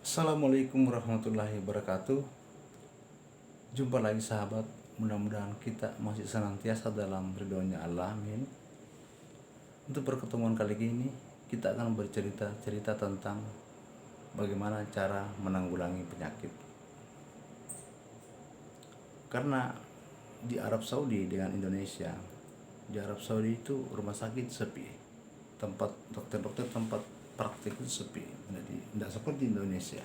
Assalamualaikum warahmatullahi wabarakatuh. Jumpa lagi sahabat. Mudah-mudahan kita masih senantiasa dalam ridhonya Allah, amin. Untuk pertemuan kali ini kita akan bercerita tentang bagaimana cara menanggulangi penyakit. Karena di Arab Saudi dengan Indonesia, di Arab Saudi itu rumah sakit sepi, tempat dokter-dokter, tempat praktik itu sepi. Jadi tidak seperti Indonesia,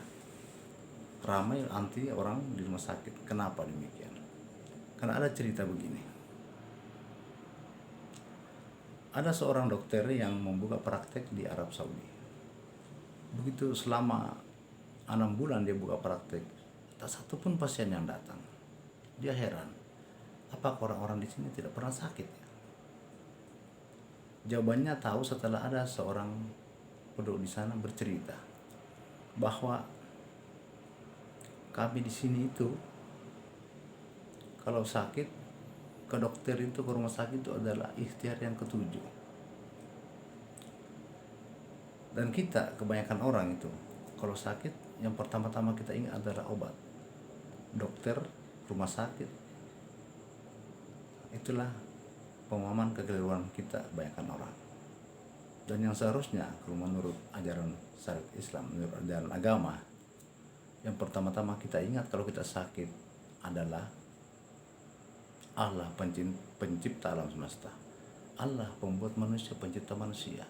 ramai anti orang di rumah sakit. Kenapa demikian? Karena ada cerita begini. Ada seorang dokter yang membuka praktek di Arab Saudi. Begitu selama 6 bulan dia buka praktek, tak satu pun pasien yang datang. Dia heran, apakah orang-orang di sini tidak pernah sakit ya? Jawabannya tahu setelah ada seorang penduduk di sana bercerita bahwa kami di sini itu kalau sakit ke dokter itu, ke rumah sakit itu adalah ikhtiar yang ketujuh. Dan kita kebanyakan orang itu kalau sakit yang pertama-tama kita ingat adalah obat, dokter, rumah sakit. Itulah pemahaman kekeliruan kita kebanyakan orang. Dan yang seharusnya kalau menurut ajaran syariat Islam, menurut ajaran agama, yang pertama-tama kita ingat kalau kita sakit adalah Allah pencipta alam semesta, Allah pembuat manusia, pencipta manusia.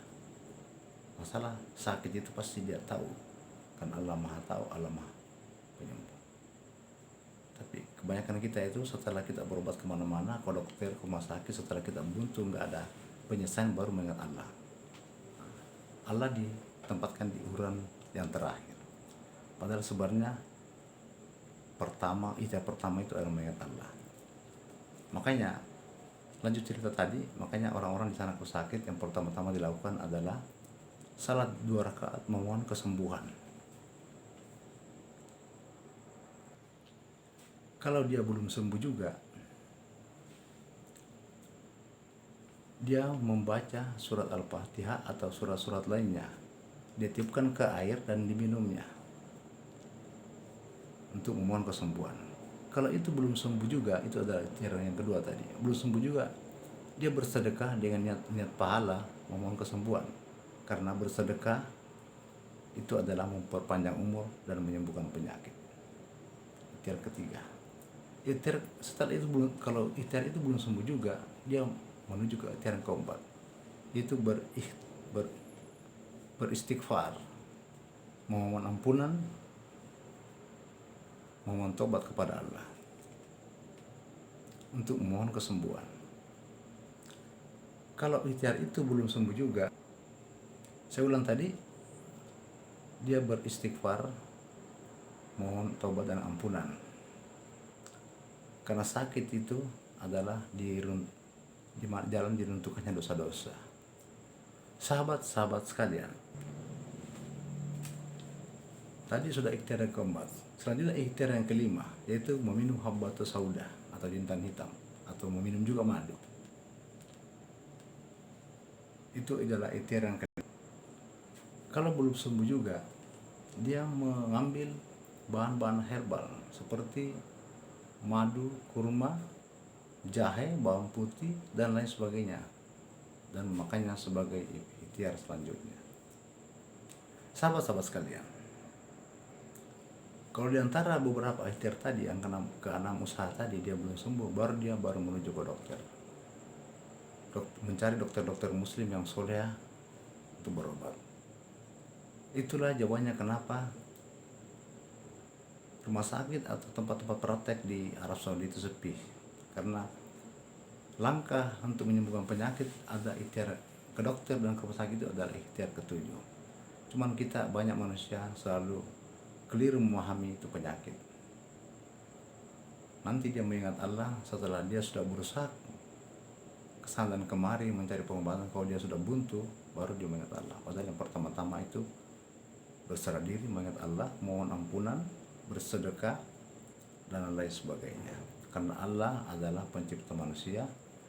Masalah sakit itu pasti dia tahu, kan Allah maha tahu, Allah maha penyembuh. Tapi kebanyakan kita itu setelah kita berobat kemana-mana, ke dokter, ke rumah sakit, setelah kita buntu nggak ada penyelesaian, baru mengingat Allah. Allah ditempatkan di urutan yang terakhir. Padahal sebenarnya ikhtiar pertama itu adalah mengingat Allah. Makanya lanjut cerita tadi, makanya orang-orang di sana sakit yang pertama-tama dilakukan adalah salat 2 rakaat memohon kesembuhan. Kalau dia belum sembuh juga, dia membaca surat Al-Fatihah atau surat-surat lainnya, dia tiupkan ke air dan diminumnya untuk memohon kesembuhan. Kalau itu belum sembuh juga, itu adalah cara yang kedua tadi. Belum sembuh juga, dia bersedekah dengan niat pahala memohon kesembuhan. Karena bersedekah itu adalah memperpanjang umur dan menyembuhkan penyakit. Ikhtiar ketiga. Setelah itu kalau ikhtiar itu belum sembuh juga, dia menuju ke ikhtiar yang keempat, yaitu beristighfar, memohon ampunan, memohon tobat kepada Allah untuk memohon kesembuhan. Kalau ikhtiar itu belum sembuh juga, saya ulang tadi, dia beristighfar, mohon tobat dan ampunan. Karena sakit itu adalah di jalan diruntuhkannya dosa-dosa. Sahabat-sahabat sekalian, tadi sudah ikhtiar yang keempat. Selanjutnya ikhtiar yang kelima, yaitu meminum habbatus sauda atau jintan hitam, atau meminum juga madu. Itu adalah ikhtiar yang kelima. Kalau belum sembuh juga, dia mengambil bahan-bahan herbal seperti madu, kurma, jahe, bawang putih, dan lain sebagainya, dan memakannya sebagai ikhtiar selanjutnya. Sahabat-sahabat sekalian, kalau diantara beberapa ikhtiar tadi, yang keenam usaha tadi dia belum sembuh, baru menuju ke dokter, mencari dokter-dokter muslim yang soleh untuk berobat. Itulah jawabannya kenapa rumah sakit atau tempat-tempat praktek di Arab Saudi itu sepi. Karena langkah untuk menyembuhkan penyakit ada ikhtiar ke dokter dan ke rumah sakit itu adalah ikhtiar ketujuh. Cuman kita banyak manusia selalu keliru memahami itu penyakit. Nanti dia mengingat Allah setelah dia sudah berusaha kesana dan kemari mencari pengobatan. Kalau dia sudah buntu, baru dia mengingat Allah. Padahal yang pertama-tama itu berserah diri, mengingat Allah, mohon ampunan, bersedekah, dan lain sebagainya. Karena Allah adalah pencipta manusia,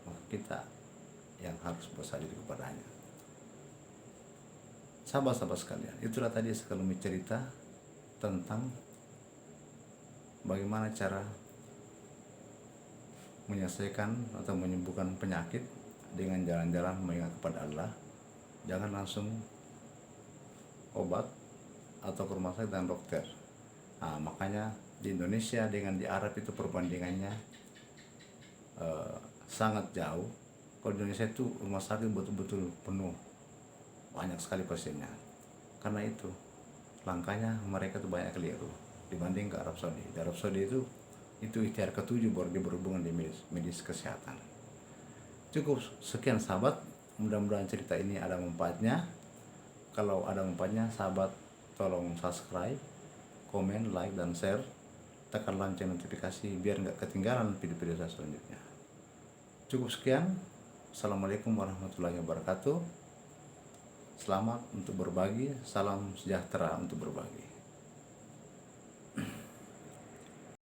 maka kita yang harus berserah diri kepadanya. Sahabat-sahabat sekalian, itulah tadi sekelumit cerita tentang bagaimana cara menyelesaikan atau menyembuhkan penyakit dengan jalan-jalan mengingat kepada Allah. Jangan langsung obat atau ke rumah sakit dan dokter. Nah, makanya di Indonesia dengan di Arab itu perbandingannya sangat jauh. Kalau di Indonesia itu rumah sakit betul-betul penuh, banyak sekali pasiennya. Karena itu langkahnya mereka tuh banyak keliru dibanding ke Arab Saudi. Di Arab Saudi itu ikhtiar ketujuh baru dia berhubungan di medis kesehatan. Cukup sekian sahabat, mudah-mudahan cerita ini ada manfaatnya. Kalau ada manfaatnya, sahabat tolong subscribe, komen, like, dan share. Tekan lonceng notifikasi biar nggak ketinggalan video-video saya selanjutnya. Cukup sekian. Assalamualaikum warahmatullahi wabarakatuh. Selamat untuk berbagi, salam sejahtera untuk berbagi.